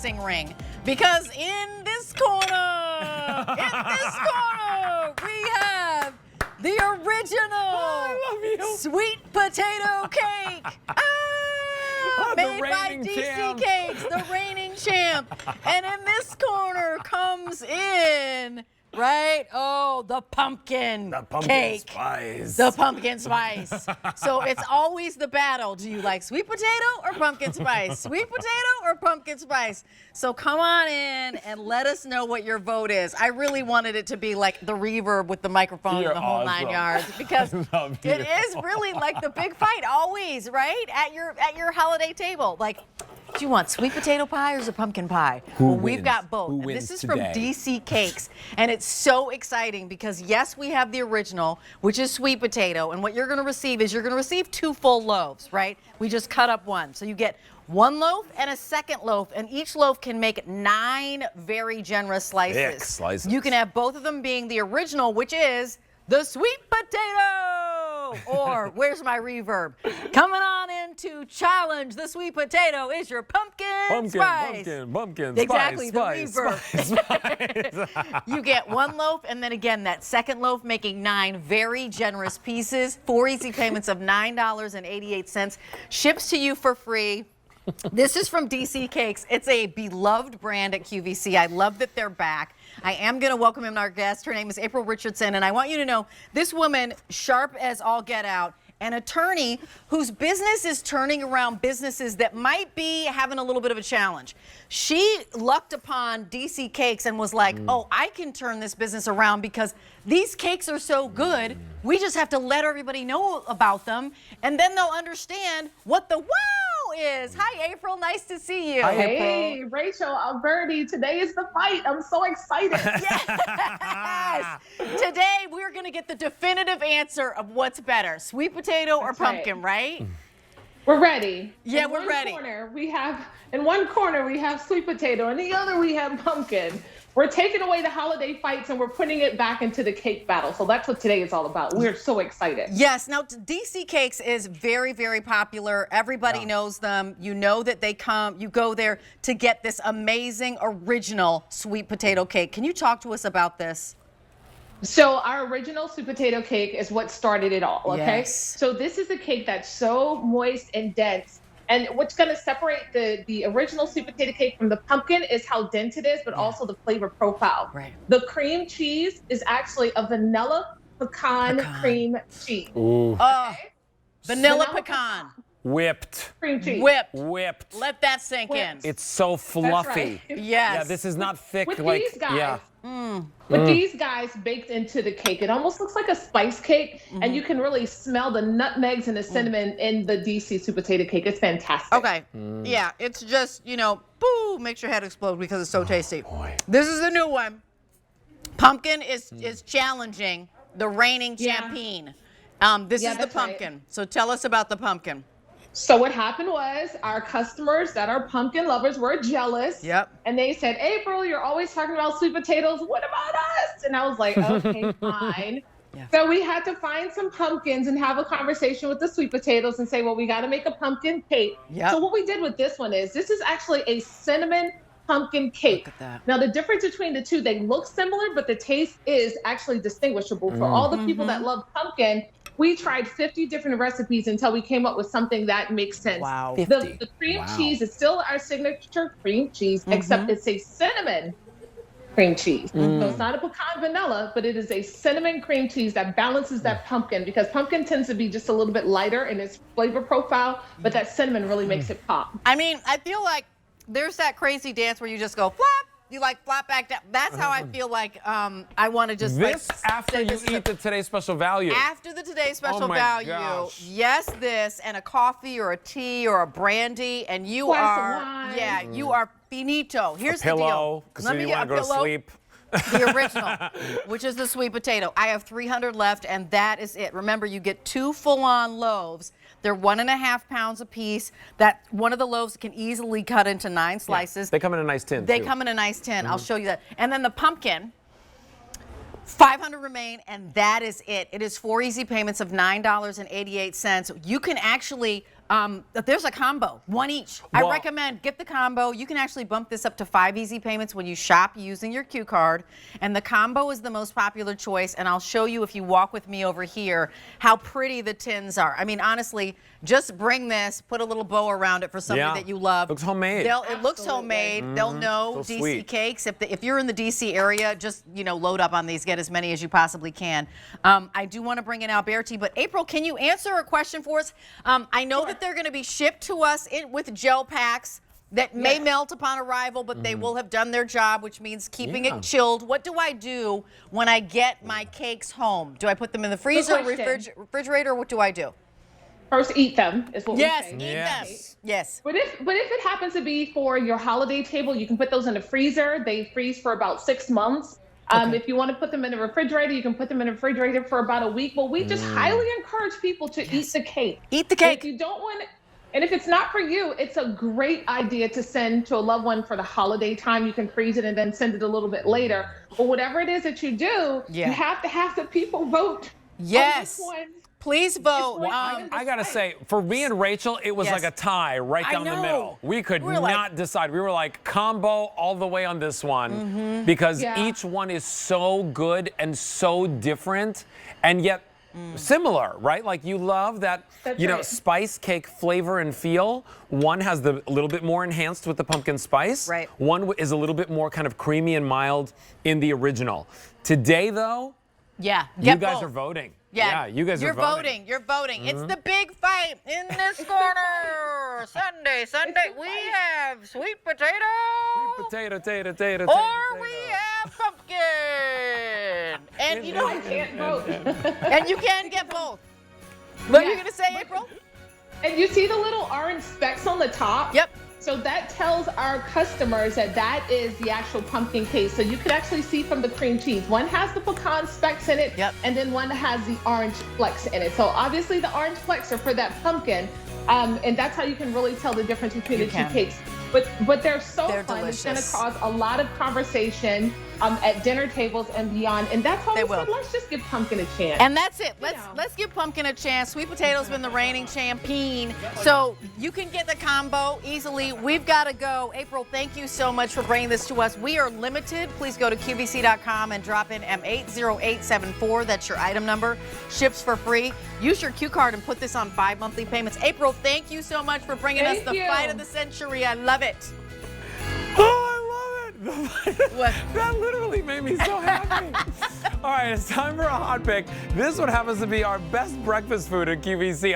boxing ring, because in this corner, we have the original sweet potato cake. Made by DC Cakes, the reigning champ. And in this corner comes in, right? Oh, the pumpkin cake. Spice. The pumpkin spice. So it's always the battle. Do you like sweet potato or pumpkin spice? Sweet potato or pumpkin spice? So come on in and let us know what your vote is. I really wanted it to be like the reverb with the microphone and the whole 9 yards, because it is really like the big fight always, right? At your holiday table. Like, do you want sweet potato pie or is it pumpkin pie? We've got both. Who And wins this is today? from DC Cakes, and it's so exciting because yes, we have the original, which is sweet potato, and what you're going to receive is you're going to receive 2 full loaves, right? We just cut up one, so you get 1 loaf and a second loaf, and each loaf can make 9 very generous slices. Thick slices. You can have both of them being the original, which is the sweet potato, or where's my reverb? Coming on in to challenge the sweet potato is your pumpkin spice. Pumpkin, Exactly, spice, the reverb. spice. You get 1 loaf, and then again, that second loaf making 9 very generous pieces, 4 easy payments of $9.88, ships to you for free. This is from DC Cakes. It's a beloved brand at QVC. I love that they're back. I am going to welcome in our guest. Her name is April Richardson, and I want you to know this woman, sharp as all get out, an attorney whose business is turning around businesses that might be having a little bit of a challenge. She lucked upon DC Cakes and was like, oh, I can turn this business around because these cakes are so good. We just have to let everybody know about them, and then they'll understand what the wow is. Hi, April. Nice to see you. Hi, Hey, Rachel, Alberti, today is the fight. I'm so excited. Yes. Today, we're going to get the definitive answer of what's better, sweet potato or That's right. pumpkin, right? We're ready. Yeah, we're ready. In one corner, we have sweet potato. In the other, we have pumpkin. We're taking away the holiday fights and we're putting it back into the cake battle. So that's what today is all about. We're so excited. Yes. Now, DC Cakes is very, very popular. Everybody knows them. You know that they come, you go there to get this amazing original sweet potato cake. Can you talk to us about this? So our original sweet potato cake is what started it all, okay? Yes. So this is a cake that's so moist and dense. And what's going to separate the original sweet potato cake from the pumpkin is how dense it is, but also the flavor profile. Right. The cream cheese is actually a vanilla pecan cream cheese. Ooh. Vanilla pecan. Whipped. Cream cheese. Whipped. Let that sink in. It's so fluffy. right. Yes. Mm. Yeah, this is not thick With like these guys, yeah. With these guys baked into the cake, it almost looks like a spice cake, and you can really smell the nutmegs and the cinnamon in the DC sweet potato cake. It's fantastic. Okay. Yeah, it's just, you know, boo, makes your head explode because it's so tasty. boy. This is the new one. Pumpkin is challenging the reigning champion. This is the that's right. pumpkin. So tell us about the pumpkin. So what happened was our customers that are pumpkin lovers were jealous. Yep. And they said, April, you're always talking about sweet potatoes. What about us? And I was like, okay, fine. Yeah. So we had to find some pumpkins and have a conversation with the sweet potatoes and say, well, we got to make a pumpkin cake. Yep. So what we did with this one is this is actually a cinnamon pumpkin cake. Look at that. Now the difference between the two, they look similar, but the taste is actually distinguishable. For all the people that love pumpkin, we tried 50 different recipes until we came up with something that makes sense. Wow. The cream cheese is still our signature cream cheese, except it's a cinnamon cream cheese. So it's not a pecan vanilla, but it is a cinnamon cream cheese that balances that pumpkin, because pumpkin tends to be just a little bit lighter in its flavor profile, but that cinnamon really makes it pop. I mean, I feel like there's that crazy dance where you just go flop. You like flop back down. That's how I feel like I want to just This like, after say you this is eat the today's special value. After the today's special my value, gosh. yes, this and a coffee or a tea or a brandy, and you Glass of are, wine. yeah, you are finito. Here's the deal. Pillow, because Let me you get want a to go to pillow. sleep. The original, which is the sweet potato. I have 300 left, and that is it. Remember, you get 2 full-on loaves. They're 1.5 pounds a piece. That one of the loaves can easily cut into 9 slices. They come in a nice tin, They too. come in a nice tin. I'll show you that. And then the pumpkin, 500 remain, and that is it. It is 4 easy payments of $9.88. You can actually There's a combo, one each. I Well- recommend get the combo. You can actually bump this up to 5 easy payments when you shop using your Q card. And the combo is the most popular choice. And I'll show you if you walk with me over here how pretty the tins are. I mean, honestly, just bring this, put a little bow around it for somebody Yeah. that you love. Looks homemade. It looks homemade. They'll know So DC sweet. cakes. If you're in the DC area, just load up on these. Get as many as you possibly can. I do want to bring in Alberti, but April, can you answer a question for us? I know that they're going to be shipped to us with gel packs that may melt upon arrival, but they will have done their job, which means keeping Yeah. it chilled. What do I do when I get my cakes home? Do I put them in the freezer, question. refrigerator? What do I do? First, eat them is what Yes, we eat say. them. Yes. Yes. But if it happens to be for your holiday table, you can put those in the freezer. They freeze for about 6 months. If you want to put them in the refrigerator, you can put them in the refrigerator for about a week. But we just highly encourage people to eat the cake. Eat the And cake. if you don't want it, and if it's not for you, it's a great idea to send to a loved one for the holiday time. You can freeze it and then send it a little bit later. But whatever it is that you do, Yeah. you have to have the people vote. Yes. On which one. Please vote. Well, I gotta say, for me and Rachel, it was Yes. like a tie right I down the know. middle. We could We were like- not decide. We were like combo all the way on this one because Yeah. each one is so good and so different, and yet similar, right? Like you love that, That's right. spice cake flavor and feel. One has the a little bit more enhanced with the pumpkin spice. Right. One is a little bit more kind of creamy and mild in the original. Today, though, Yeah. you Get guys both. are voting. Yeah, you guys you're are voting. You're voting. It's the big fight in this corner. Sunday. We have sweet potato. Potato. Or we have pumpkin. And I can't vote. and you can get both. What are you Yeah. gonna say, April? And you see the little orange specks on the top? Yep. So that tells our customers that that is the actual pumpkin cake. So you could actually see from the cream cheese. One has the pecan specks in it, Yep. and then one has the orange flecks in it. So obviously the orange flecks are for that pumpkin, and that's how you can really tell the difference between You the can. two cakes. But they're so They're fun. delicious. It's going to cause a lot of conversation at dinner tables and beyond. And that's why They we said, will. let's just give pumpkin a chance. And that's it. know. Let's give pumpkin a chance. Sweet potato's been the reigning champion. So you can get the combo easily. We've got to go. April, thank you so much for bringing this to us. We are limited. Please go to QVC.com and drop in M80874. That's your item number. Ships for free. Use your Q card and put this on 5 monthly payments. April, thank you so much for bringing us Thank the you. fight of the century. I love it. Oh, I love it. What? That literally made me so happy. All right, it's time for a hot pick. This one happens to be our best breakfast food at QVC.